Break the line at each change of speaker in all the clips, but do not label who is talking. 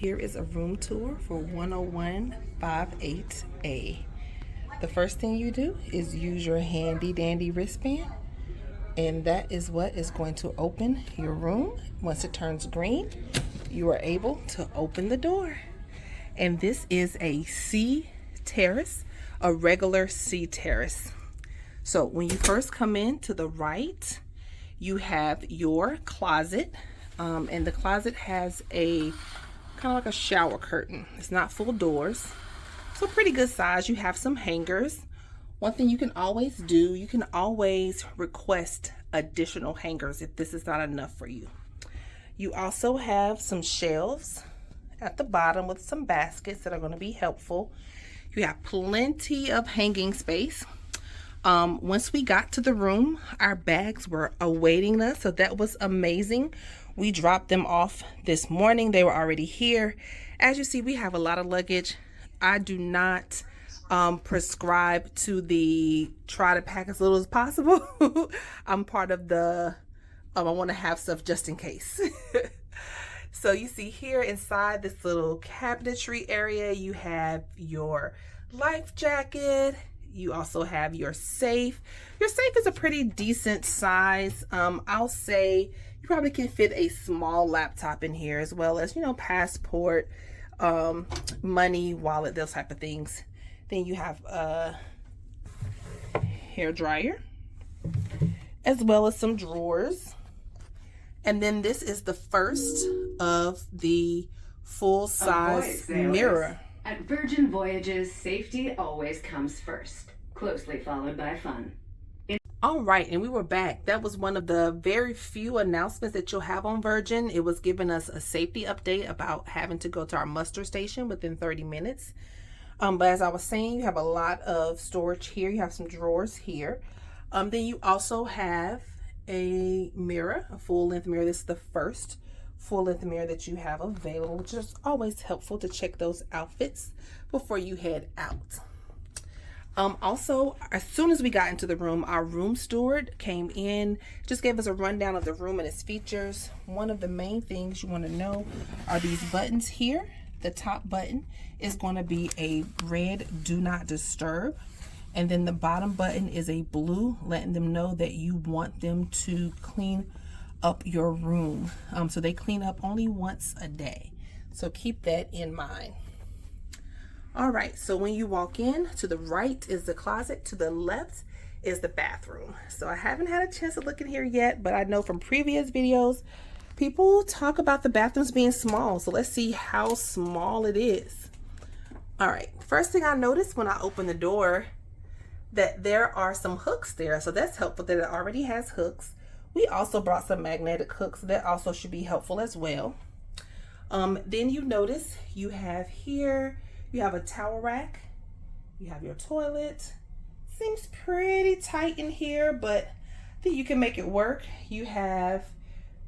here is a room tour for 10158A. The first thing you do is use your handy dandy wristband, and that is what is going to open your room. Once it turns green, you are able to open the door. And this is a sea terrace, a regular sea terrace. So when you first come in to the right, you have your closet, and the closet has a kind of like a shower curtain. It's not full doors, so pretty good size. You have some hangers. One thing you can always do, you can always request additional hangers if this is not enough for you. You also have some shelves at the bottom with some baskets that are going to be helpful. You have plenty of hanging space. Once we got to the room, our bags were awaiting us, so that was amazing. We dropped them off this morning. They were already here. As you see, we have a lot of luggage. I do not prescribe to the try to pack as little as possible. I'm part of the I want to have stuff just in case. So you see here inside this little cabinetry area, you have your life jacket. You also have your safe. Your safe is a pretty decent size. I'll say you probably can fit a small laptop in here, as well as, you know, passport, money, wallet, those type of things. Then you have a hair dryer, as well as some drawers. And then this is the first of the full-size mirror.
At Virgin Voyages, safety always comes first, closely followed by fun.
All right, and we were back. That was one of the very few announcements that you'll have on Virgin. It was giving us a safety update about having to go to our muster station within 30 minutes. But as I was saying, you have a lot of storage here. You have some drawers here. Then you also have a mirror, a full-length mirror. This is the first full-length mirror that you have available, which is always helpful to check those outfits before you head out. Also, as soon as we got into the room, our room steward came in, just gave us a rundown of the room and its features. One of the main things you want to know are these buttons here. The top button is going to be a red do not disturb, and then the bottom button is a blue, letting them know that you want them to clean up your room. So they clean up only once a day, so keep that in mind. All right, so when you walk in, to the right is the closet, to the left is the bathroom. So I haven't had a chance to look in here yet, but I know from previous videos people talk about the bathrooms being small, so let's see how small it is. All right, first thing I noticed when I opened the door, that there are some hooks there, so that's helpful that it already has hooks. We also brought some magnetic hooks, so that also should be helpful as well. Then you notice you have here, you have a towel rack, you have your toilet. Seems pretty tight in here, but I think you can make it work. You have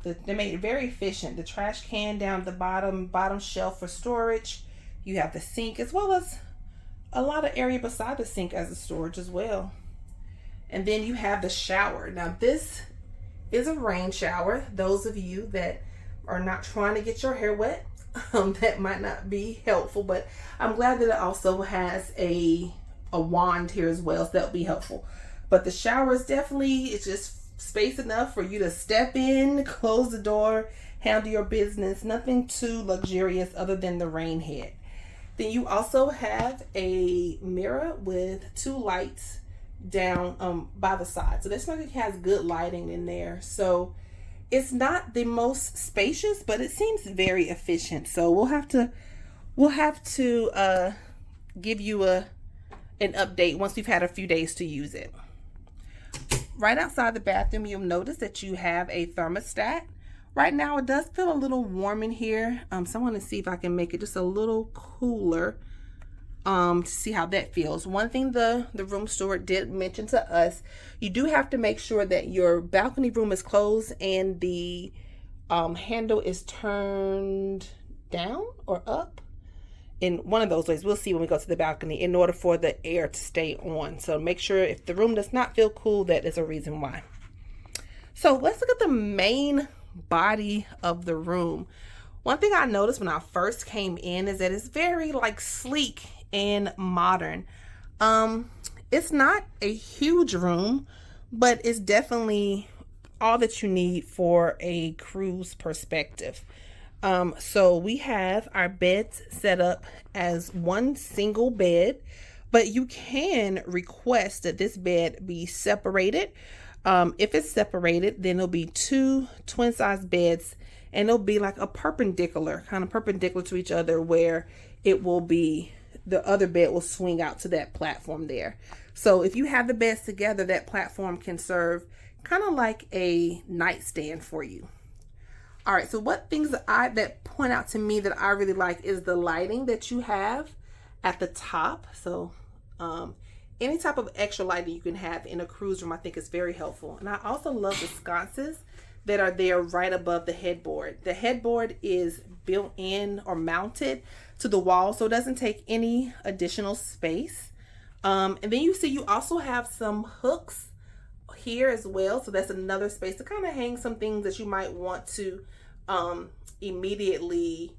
they made it very efficient. The trash can down at the bottom shelf for storage. You have the sink, as well as a lot of area beside the sink as a storage as well. And then you have the shower. Now this is a rain shower. Those of you that are not trying to get your hair wet, that might not be helpful, but I'm glad that it also has a wand here as well, so that'll be helpful. But the shower is definitely, it's just space enough for you to step in, close the door, handle your business. Nothing too luxurious other than the rain head. Then you also have a mirror with two lights down by the side. So this one has good lighting in there. So it's not the most spacious, but it seems very efficient. So we'll have to give you an update once we've had a few days to use it. Right outside the bathroom, you'll notice that you have a thermostat. Right now it does feel a little warm in here, so I want to see if I can make it just a little cooler to see how that feels. One thing the room steward did mention to us, you do have to make sure that your balcony room is closed and the handle is turned down or up. In one of those ways, we'll see when we go to the balcony, in order for the air to stay on. So make sure if the room does not feel cool, that is a reason why. So let's look at the main body of the room. One thing I noticed when I first came in is that it's very like sleek and modern. It's not a huge room, but it's definitely all that you need for a cruise perspective. So we have our beds set up as one single bed, but you can request that this bed be separated. If it's separated, then it'll be two twin size beds, and it'll be like a perpendicular, kind of perpendicular to each other, where it will be, the other bed will swing out to that platform there. So if you have the beds together, that platform can serve kind of like a nightstand for you. All right, so what things that point out to me that I really like is the lighting that you have at the top. So any type of extra lighting you can have in a cruise room, I think is very helpful. And I also love the sconces that are there right above the headboard. The headboard is built in or mounted to the wall, so it doesn't take any additional space. And then you also have some hooks here as well, so that's another space to kind of hang some things that you might want to immediately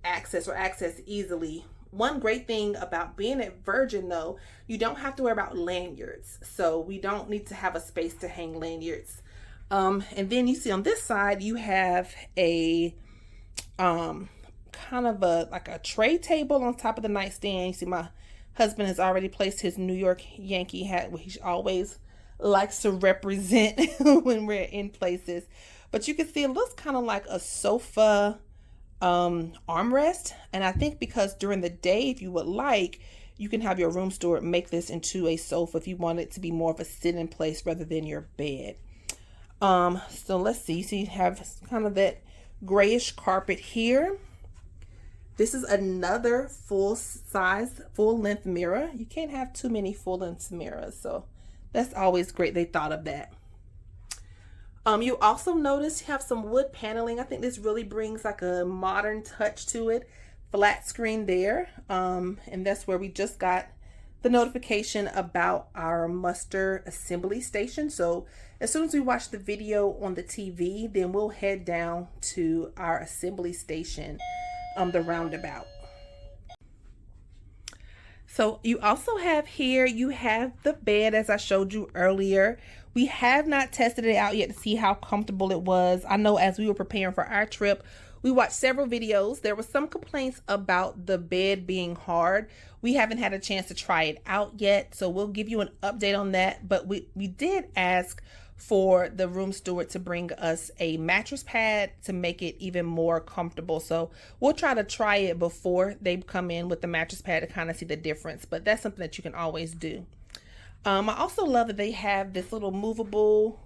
access easily. One great thing about being at Virgin, though, you don't have to worry about lanyards, so we don't need to have a space to hang lanyards. And then you see on this side you have a kind of like a tray table on top of the nightstand. You see my husband has already placed his New York Yankee hat, which he always likes to represent when we're in places. But you can see it looks kind of like a sofa armrest. And I think because during the day, if you would like, you can have your room steward make this into a sofa if you want it to be more of a sit-in place rather than your bed. So let's see. So you have kind of that grayish carpet here. This is another full-size, full-length mirror. You can't have too many full-length mirrors, so that's always great. They thought of that. You also notice you have some wood paneling. I think this really brings like a modern touch to it. Flat screen there, and that's where we just got the notification about our muster assembly station. So as soon as we watch the video on the TV, then we'll head down to our assembly station, the roundabout. So you also have here, you have the bed as I showed you earlier. We have not tested it out yet to see how comfortable it was. I know as we were preparing for our trip, we watched several videos. There were some complaints about the bed being hard. We haven't had a chance to try it out yet, so we'll give you an update on that. But we did ask for the room steward to bring us a mattress pad to make it even more comfortable. So we'll try it before they come in with the mattress pad to kind of see the difference. But that's something that you can always do. I also love that they have this little movable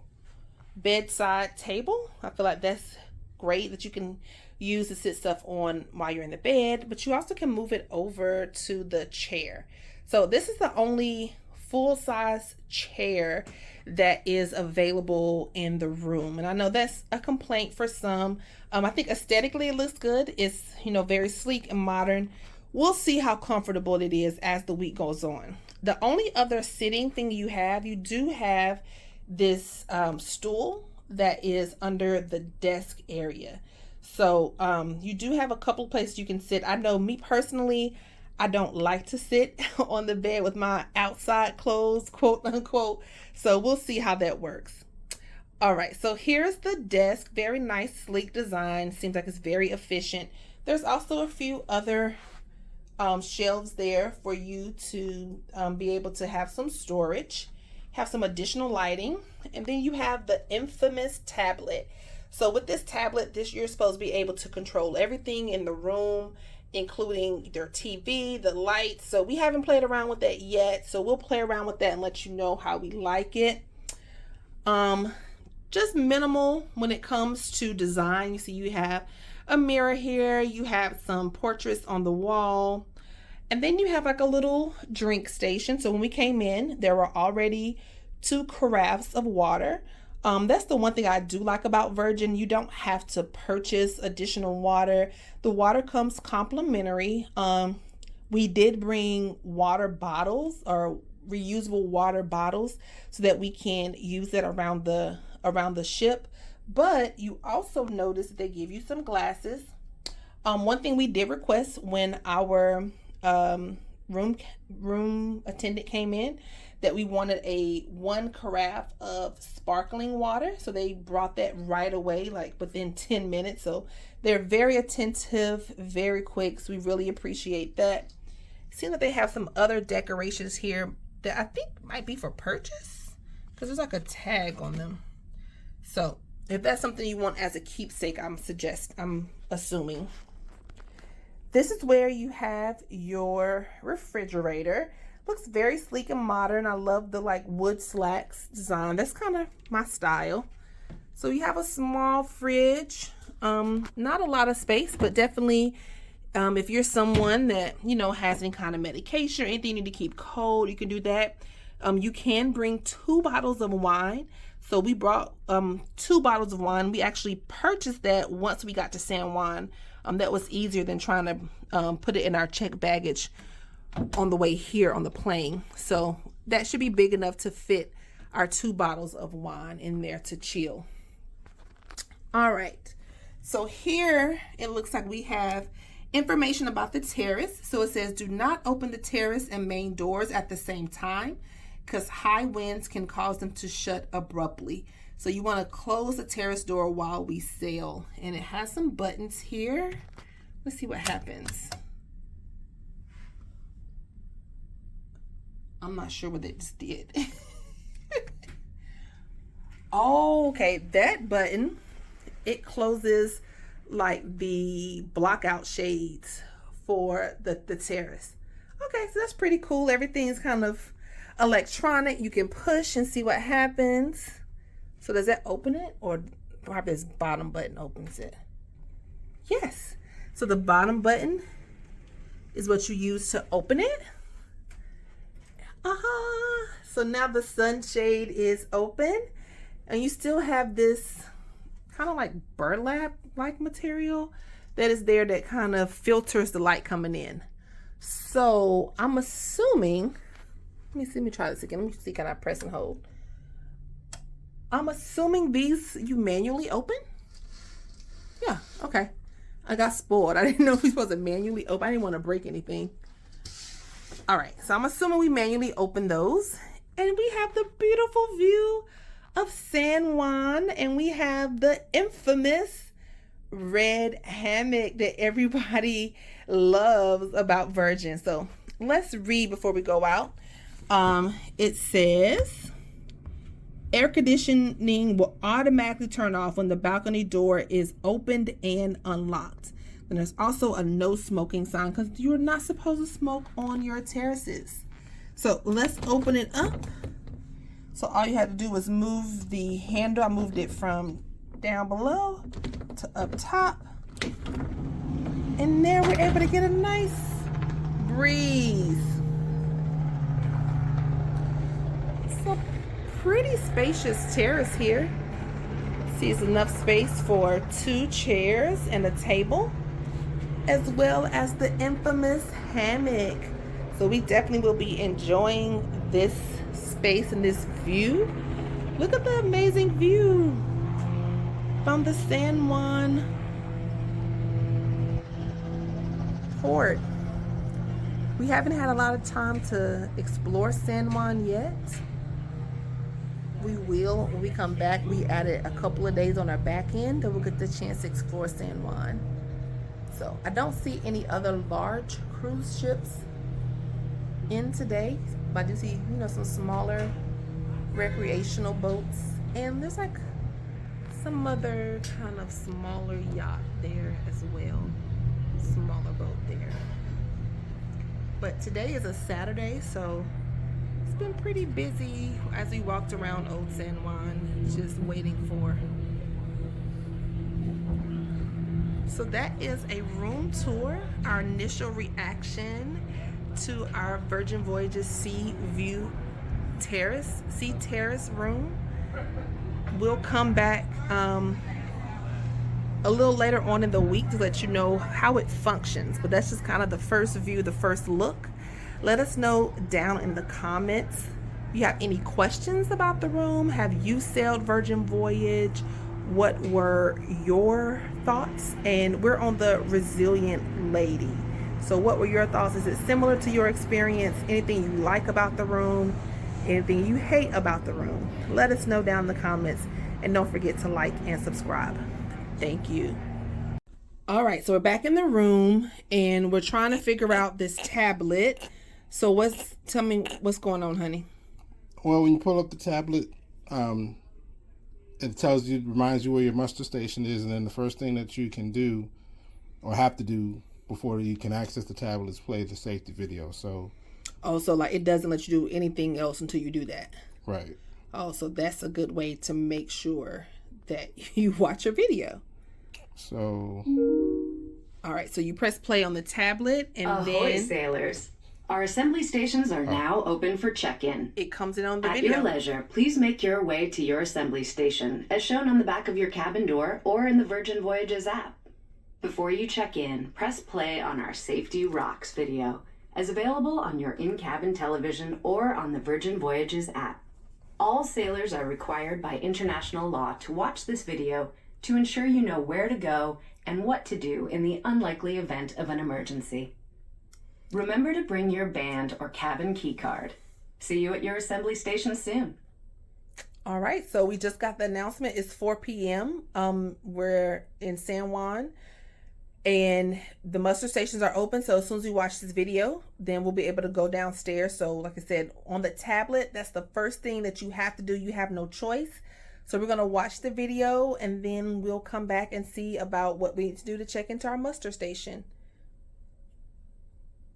bedside table. I feel like that's great that you can use to sit stuff on while you're in the bed, but you also can move it over to the chair. So this is the only full-size chair that is available in the room, and I know that's a complaint for some. I think aesthetically it looks good. It's, very sleek and modern. We'll see how comfortable it is as the week goes on. The only other sitting thing you do have this stool that is under the desk area. So you do have a couple places you can sit. I know me personally, I don't like to sit on the bed with my outside clothes, quote unquote. So we'll see how that works. All right, so here's the desk. Very nice, sleek design. Seems like it's very efficient. There's also a few other shelves there for you to be able to have some storage, have some additional lighting, and then you have the infamous tablet. So with this tablet, you're supposed to be able to control everything in the room, including their TV, the lights. So we haven't played around with that yet, so we'll play around with that and let you know how we like it. Just minimal when it comes to design. You see you have a mirror here, you have some portraits on the wall, and then you have like a little drink station. So when we came in, there were already 2 carafes of water. That's the one thing I do like about Virgin. You don't have to purchase additional water. The water comes complimentary. We did bring water bottles or reusable water bottles so that we can use it around the ship. But you also notice that they give you some glasses One thing we did request when our room attendant came in, that we wanted a 1 carafe of sparkling water. So they brought that right away, like within 10 minutes. So they're very attentive, very quick. So we really appreciate that. Seeing that they have some other decorations here that I think might be for purchase, because there's like a tag on them. So if that's something you want as a keepsake, I'm assuming. This is where you have your refrigerator. Looks very sleek and modern. I love the like wood slats design. That's kind of my style. So you have a small fridge. Not a lot of space, but definitely if you're someone that, you know, has any kind of medication or anything you need to keep cold, you can do that. You can bring 2 bottles of wine. So we brought 2 bottles of wine. We actually purchased that once we got to San Juan. That was easier than trying to put it in our checked baggage on the way here on the plane. So that should be big enough to fit our 2 bottles of wine in there to chill. All right. So here it looks like we have information about the terrace. So it says, do not open the terrace and main doors at the same time, because high winds can cause them to shut abruptly. So you want to close the terrace door while we sail. And it has some buttons here. Let's see what happens. I'm not sure what it just did. Oh, okay, that button, it closes like the blockout shades for the terrace. Okay, so that's pretty cool. Everything's kind of electronic. You can push and see what happens. So does that open it, or probably this bottom button opens it? Yes. So the bottom button is what you use to open it. So now the sunshade is open, and you still have this kind of like burlap like material that is there that kind of filters the light coming in. So I'm assuming, let me try this again. Let me see, can I press and hold? I'm assuming these you manually open. Yeah, okay. I got spoiled. I didn't know if we were supposed to manually open. I didn't want to break anything. All right, so I'm assuming we manually open those. And we have the beautiful view of San Juan, and we have the infamous red hammock that everybody loves about Virgin. So let's read before we go out. It says, air conditioning will automatically turn off when the balcony door is opened and unlocked. And there's also a no smoking sign, because you're not supposed to smoke on your terraces. So let's open it up. So all you had to do was move the handle. I moved it from down below to up top. And there we're able to get a nice breeze. It's a pretty spacious terrace here. See, it's enough space for 2 chairs and a table, as well as the infamous hammock. So we definitely will be enjoying this space and this view. Look at the amazing view from the San Juan port. We haven't had a lot of time to explore San Juan yet. We will when we come back. We added a couple of days on our back end that we'll get the chance to explore San Juan. So I don't see any other large cruise ships in today, but I do see, you know, some smaller recreational boats, and there's like some other kind of smaller yacht there as well, smaller boat there. But today is a Saturday, so it's been pretty busy as we walked around Old San Juan, just waiting for. So that is a room tour, our initial reaction to our Virgin Voyages Sea Terrace room. We'll come back a little later on in the week to let you know how it functions, but that's just kind of the first view, the first look. Let us know down in the comments if you have any questions about the room. Have you sailed Virgin Voyage? what were your thoughts. And we're on the resilient lady. So what were your thoughts? Is it similar to your experience? Anything you like about the room? Anything you hate about the room? Let us know down in the comments. And don't forget to like and subscribe. Thank you. All right, so we're back in the room and we're trying to figure out this tablet. So tell me what's going on, honey?
Well, when you pull up the tablet, it reminds you where your muster station is, and then the first thing that you can do or have to do before you can access the tablet is play the safety video. So
like it doesn't let you do anything else until you do that.
Right.
So that's a good way to make sure that you watch your video.
So
all right, so you press play on the tablet and
Ahoy,
then
sailors. Our assembly stations are now open for check-in.
it comes in on the
At
video.
your leisure, please make your way to your assembly station, as shown on the back of your cabin door or in the Virgin Voyages app. Before you check in, press play on our Safety Rocks video, as available on your in-cabin television or on the Virgin Voyages app. All sailors are required by international law to watch this video to ensure you know where to go and what to do in the unlikely event of an emergency. Remember to bring your band or cabin key card. See you at your assembly station soon.
All right, so we just got the announcement. It's 4 p.m. We're in San Juan, and the muster stations are open. So as soon as we watch this video, then we'll be able to go downstairs. So like I said, on the tablet, that's the first thing that you have to do. You have no choice. So we're going to watch the video, and then we'll come back and see about what we need to do to check into our muster station.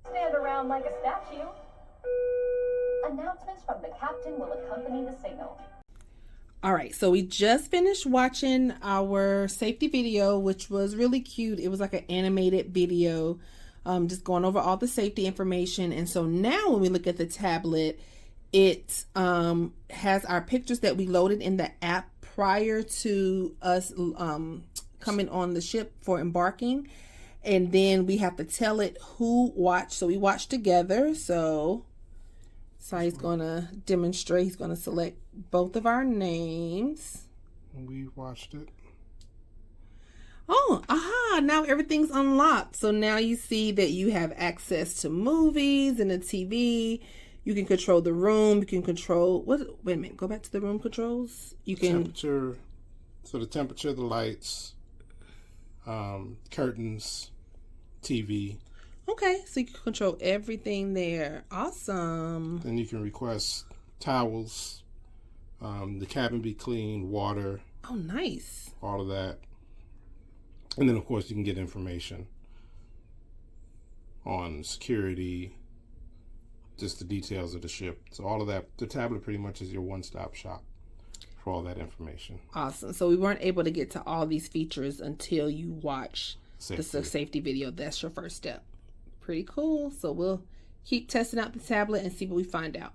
Stand around like a statue. Announcements from the captain will accompany the signal.
All right, so we just finished watching our safety video, which was really cute. It was like an animated video, just going over all the safety information. And so now when we look at the tablet, it has our pictures that we loaded in the app prior to us coming on the ship for embarking. And then we have to tell it who watched. So we watched together. So he's going to demonstrate. He's going to select both of our names.
We watched it.
Oh, aha. Now everything's unlocked. So now you see that you have access to movies and the TV. You can control the room. You can control... Wait a minute. Go back to the room controls. You can...
Temperature. So the temperature, the lights, curtains, TV.
Okay, so you can control everything there. Awesome.
Then you can request towels, the cabin be clean, water.
Oh, nice.
All of that. And then, of course, you can get information on security, just the details of the ship. So all of that, the tablet pretty much is your one-stop shop for all that information.
Awesome. So we weren't able to get to all these features until you watch the safety video. That's your first step. Pretty cool. So we'll keep testing out the tablet and see what we find out.